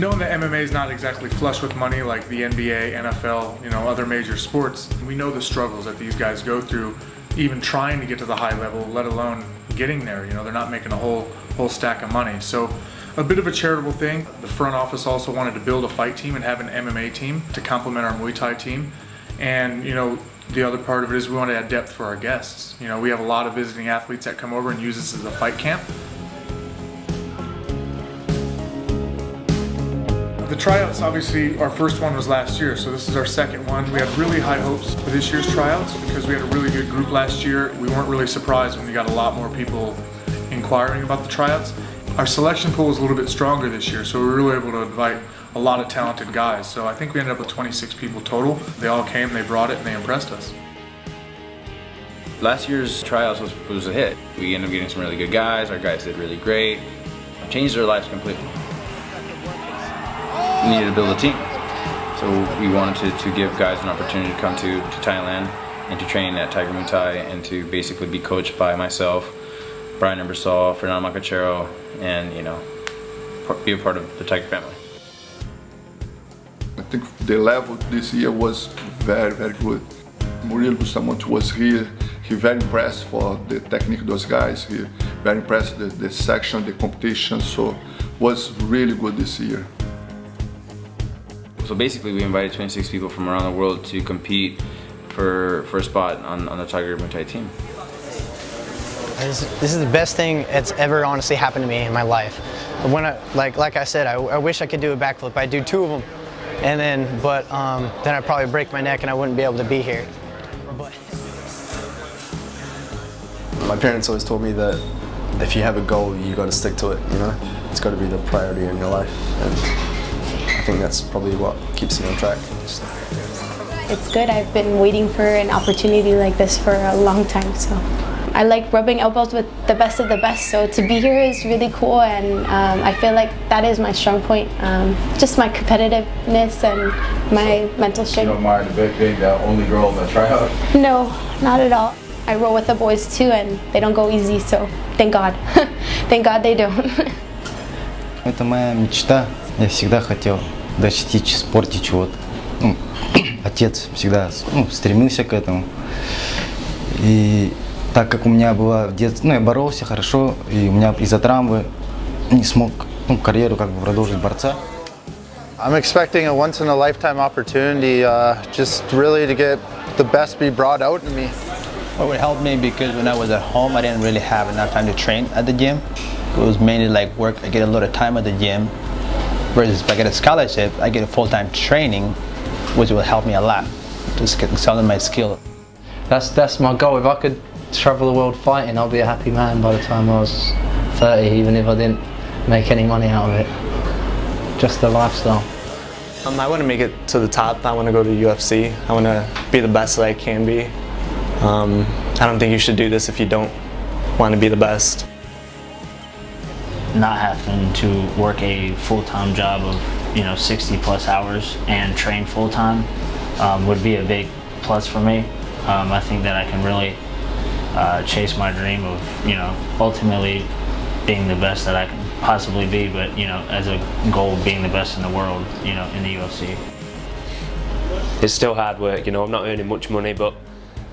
Knowing that MMA is not exactly flush with money like the NBA, NFL, other major sports, we know the struggles that these guys go through, even trying to get to the high level, let alone getting there. They're not making a whole stack of money. So a bit of a charitable thing. The front office also wanted to build a fight team and have an MMA team to complement our Muay Thai team. And the other part of it is we want to add depth for our guests. We have a lot of visiting athletes that come over and use this as a fight camp. The tryouts, obviously, our first one was last year, so this is our second one. We had really high hopes for this year's tryouts because we had a really good group last year. We weren't really surprised when we got a lot more people inquiring about the tryouts. Our selection pool was a little bit stronger this year, so we were really able to invite a lot of talented guys. So I think we ended up with 26 people total. They all came, they brought it, and they impressed us. Last year's tryouts was a hit. We ended up getting some really good guys. Our guys did really great. Changed their lives completely. We needed to build a team. So we wanted to give guys an opportunity to come to Thailand and to train at Tiger Muay Thai and to basically be coached by myself, Brian Ebersol, Fernando Macachero, and be a part of the Tiger family. I think the level this year was very, very good. Murilo Bustamante was here. He very impressed for the technique of those guys. He very impressed the section, the competition. So was really good this year. So basically we invited 26 people from around the world to compete for a spot on the Tiger Muay Thai team. This is the best thing that's ever honestly happened to me in my life. When like I said, I wish I could do a backflip. I do 2 of them, and then I'd probably break my neck and I wouldn't be able to be here. But my parents always told me that if you have a goal, you got to stick to it. It's got to be the priority in your life, and I think that's probably what keeps me on track. It's good. I've been waiting for an opportunity like this for a long time, so. I like rubbing elbows with the best of the best, so to be here is really cool, and I feel like that is my strong point. Just my competitiveness and my mental strength. You don't mind being the only girl in the tryout? No, not at all. I roll with the boys too, and they don't go easy, so thank God. Thank God they don't. Это моя мечта. Я всегда хотел достичь в спорте чего-то. Отец всегда стремился к этому. И так как у меня было в детстве, я боролся хорошо, и у меня из-за травмы не смог карьеру продолжить борца. I'm expecting a once-in-a-lifetime opportunity, just really to get the best be brought out in me. It would help me because when I was at home, I didn't really have enough time to train at the gym. It was mainly like work. I get a lot of time at the gym. Whereas if I get a scholarship, I get a full-time training, which will help me a lot. Just get selling my skill. That's my goal. If I could travel the world fighting, I'll be a happy man by the time I was 30, even if I didn't make any money out of it. Just the lifestyle. I want to make it to the top. I want to go to UFC. I want to be the best that I can be. I don't think you should do this if you don't want to be the best. Not having to work a full-time job of 60+ hours and train full-time would be a big plus for me. I think that I can really chase my dream of ultimately being the best that I can possibly be, but as a goal of being the best in the world, in the UFC. It's still hard work, I'm not earning much money, but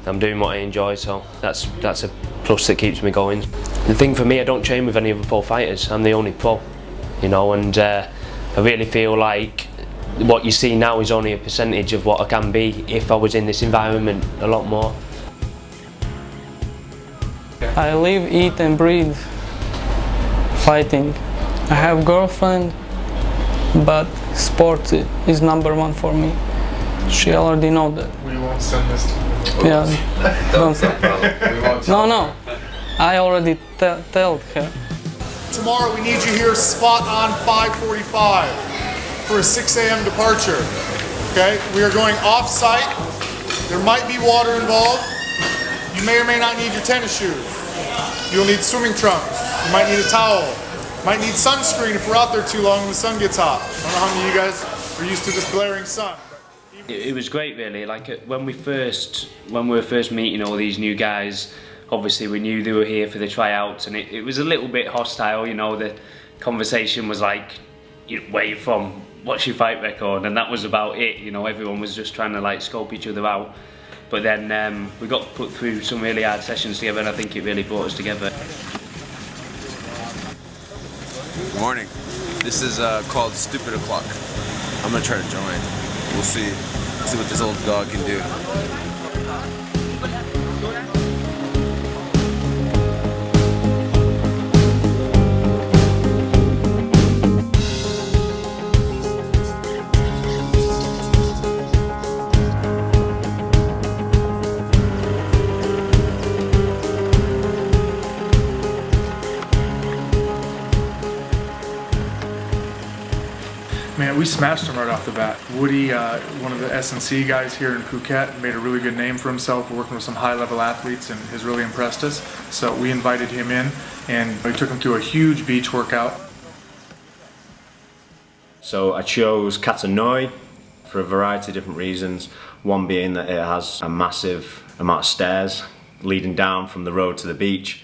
I'm doing what I enjoy, so that's a plus that keeps me going. The thing for me, I don't train with any other pro fighters. I'm the only pro, and I really feel like what you see now is only a percentage of what I can be if I was in this environment a lot more. I live, eat and breathe fighting. I have a girlfriend, but sport is #1 for me. She already knows that. We won't send this to her. Yeah, don't say. No, I already told her. Tomorrow we need you here spot on 5:45 for a 6 a.m. departure. Okay, we are going off-site. There might be water involved. You may or may not need your tennis shoes. You'll need swimming trunks. You might need a towel. Might need sunscreen if we're out there too long and the sun gets hot. I don't know how many of you guys are used to this glaring sun. It was great, really. Like when we were first meeting all these new guys, obviously we knew they were here for the tryouts, and it was a little bit hostile. The conversation was like where you're from, what's your fight record, and that was about it. You know, everyone was just trying to like scope each other out. But then we got put through some really hard sessions together, and I think it really brought us together. Good morning. This is called Stupid O'Clock. I'm gonna try to join. We'll see what this old dog can do. Man, we smashed him right off the bat. Woody, one of the S&C guys here in Phuket, made a really good name for himself working with some high-level athletes and has really impressed us. So we invited him in and we took him through a huge beach workout. So I chose Kata Noi for a variety of different reasons. One being that it has a massive amount of stairs leading down from the road to the beach.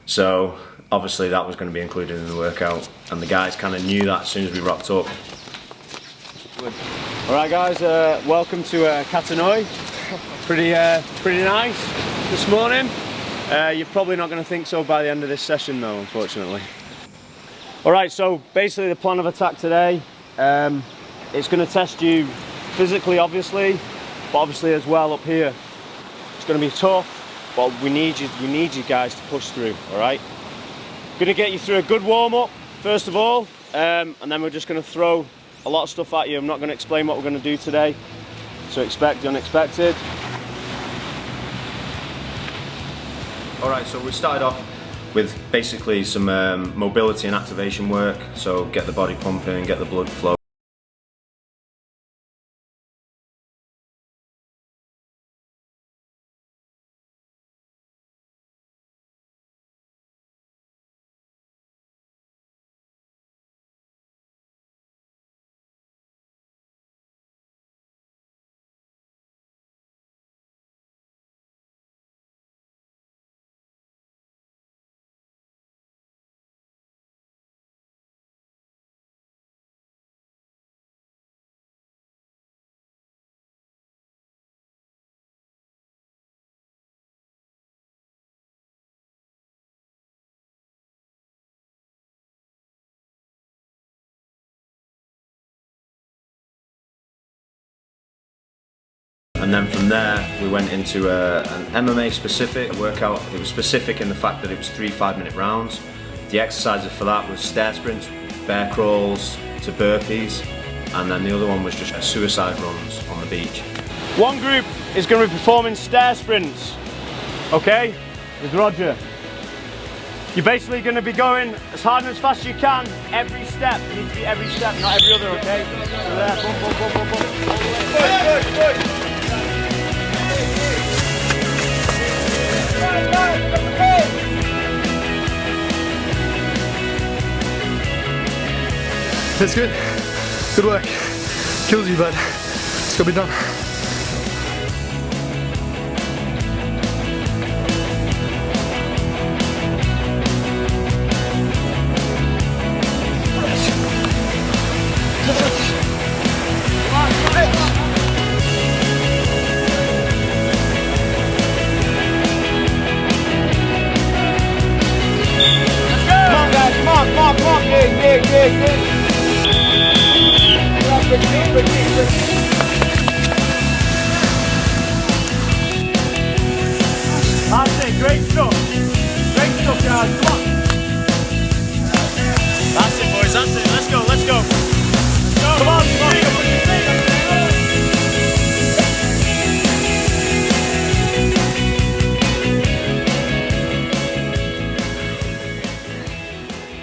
So obviously that was going to be included in the workout, and the guys kind of knew that as soon as we rocked up. Alright guys, welcome to Kata Noi. Pretty nice this morning. You're probably not going to think so by the end of this session though, unfortunately. Alright, so basically the plan of attack today, it's going to test you physically obviously, but obviously as well up here. It's going to be tough, but we need you guys to push through, alright? Going to get you through a good warm-up first of all, and then we're just going to throw a lot of stuff at you. I'm not going to explain what we're going to do today, so expect the unexpected. Alright, so we started off with basically some mobility and activation work, so get the body pumping, get the blood flow. And then from there we went into an MMA specific workout. It was specific in the fact that it was 3 5-minute rounds. The exercises for that was stair sprints, bear crawls to burpees, and then the other one was just suicide runs on the beach. One group is going to be performing stair sprints, okay, with Roger. You're basically going to be going as hard and as fast as you can, every step. You need to be every step, not every other, okay? So there, boom, boom, boom, boom, boom. Good. That's good. Good work. Kills you, but it's gotta be done. That's it, great stuff. Great stuff, guys. Come on. That's it, boys. That's it. Let's go. Let's go. Come on, come on.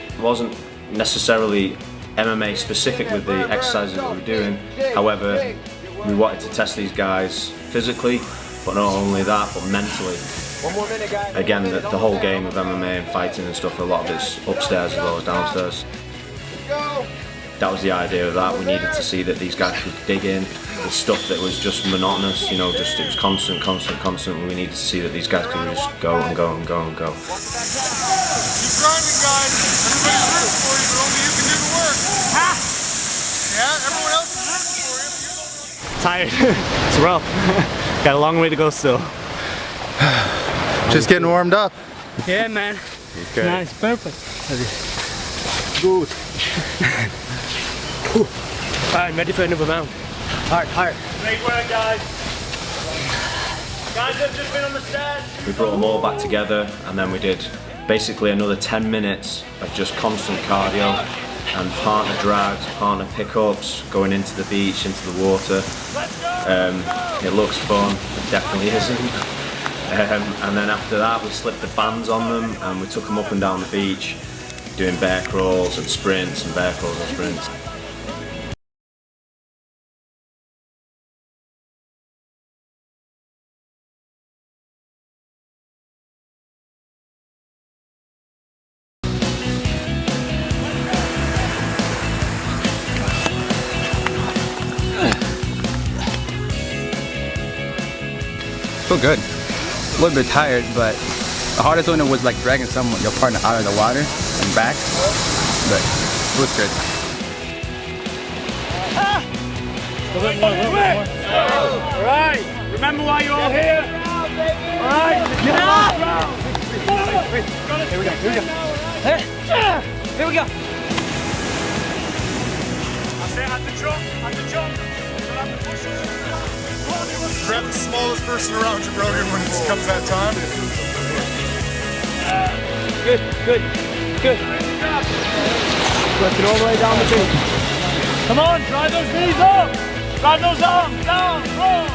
It wasn't necessarily MMA specific with the exercises that we were doing. However, we wanted to test these guys physically, but not only that, but mentally. Again, the whole game of MMA and fighting and stuff, a lot of it's upstairs as well as downstairs. That was the idea of that. We needed to see that these guys could dig in. The stuff that was just monotonous, you know, just it was constant, and we needed to see that these guys could just go and go and go and go. Keep grinding, guys. Everybody's rooting for you, but only you can do the work. Yeah, everyone else is rooting for you. Tired. It's rough. Got a long way to go still. Just getting warmed up. Yeah, man. Okay. Nice, perfect. Good. Fine, ready for another round. Hard. Great work, guys. Guys have just been on the stairs. We brought them all back together, and then we did basically another 10 minutes of just constant cardio and partner drags, partner pickups, going into the beach, into the water. It looks fun, it definitely isn't. And then after that we slipped the bands on them and we took them up and down the beach doing bear crawls and sprints and bear crawls and sprints. Feel good. A little bit tired, but the hardest one was like dragging your partner out of the water and back, but it was good. Alright, remember why you're all here? Alright, Here we go. Here we go. At the jump. Grab the smallest person around you, Brogan, when it comes that time. Good. Working all the way down the beach. Come on, drive those knees up. Drive those arms down, wrong.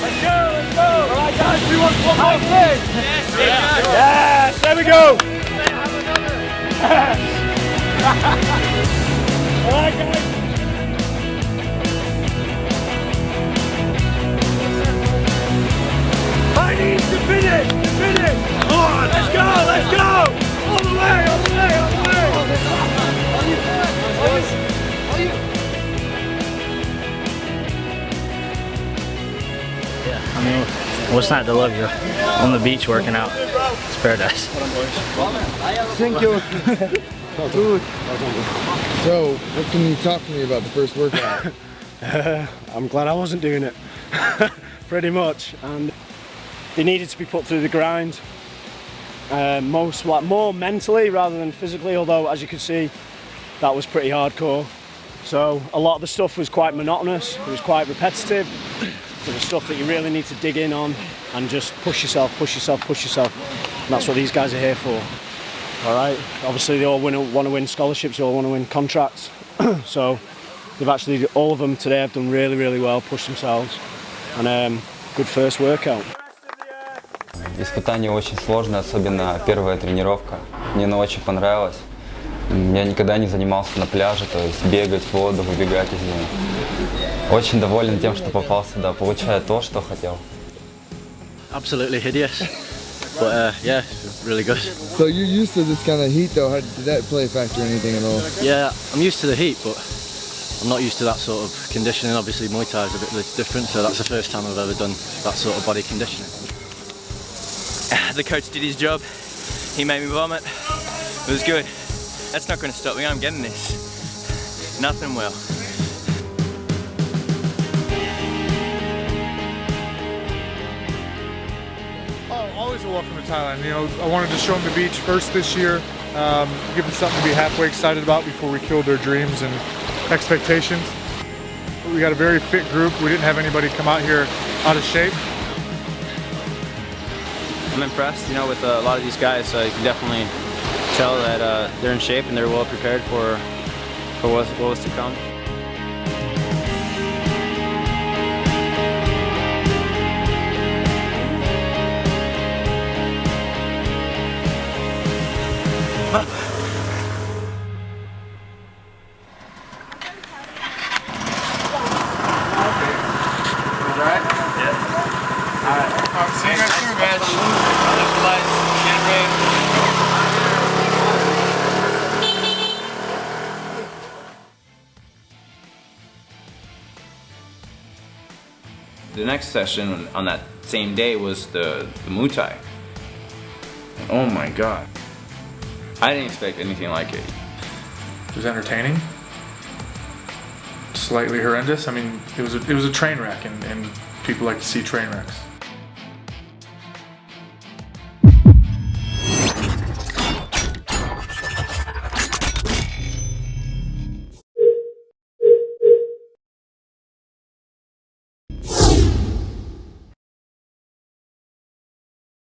Let's go. All right, guys, we want one more thing. Yes, there we go. All right, guys. I need to finish! Come on, let's go! All the way! Yeah, I mean, what's not to love? You're on the beach working out. It's paradise. Thank you. Good. So, what can you talk to me about the first workout? I'm glad I wasn't doing it. Pretty much. And they needed to be put through the grind. More mentally rather than physically, although as you can see, that was pretty hardcore. So a lot of the stuff was quite monotonous, it was quite repetitive. There was stuff that you really need to dig in on and just push yourself. And that's what these guys are here for. All right, obviously they all want to win scholarships, they all want to win contracts. So they've actually, all of them today have done really well, pushed themselves. And good first workout. Испытание очень сложное, особенно первая тренировка. Мне она очень понравилась. Я никогда не занимался на пляже, то есть бегать в воду, выбегать из нее. Очень доволен тем, что попал сюда, получаю то, что хотел. Absolutely hideous, but yeah, really good. So you're used to this kind of heat though, did that play a factor in anything at all? Yeah, I'm used to the heat, but I'm not used to that sort of conditioning. Obviously Muay Thai is a bit different, so that's the first time I've ever done that sort of body conditioning. The coach did his job. He made me vomit. It was good. That's not going to stop me. I'm getting this. Nothing will. Oh, always a welcome to Thailand. You know, I wanted to show them the beach first this year, give them something to be halfway excited about before we killed their dreams and expectations. We got a very fit group. We didn't have anybody come out here out of shape. I'm impressed, you know, with a lot of these guys. You can definitely tell that they're in shape and they're well prepared for what was to come. See you guys soon, man. The next session on that same day was the Muay Thai. Oh my god. I didn't expect anything like it. It was entertaining. Just slightly horrendous. I mean, it was a train wreck, and people like to see train wrecks.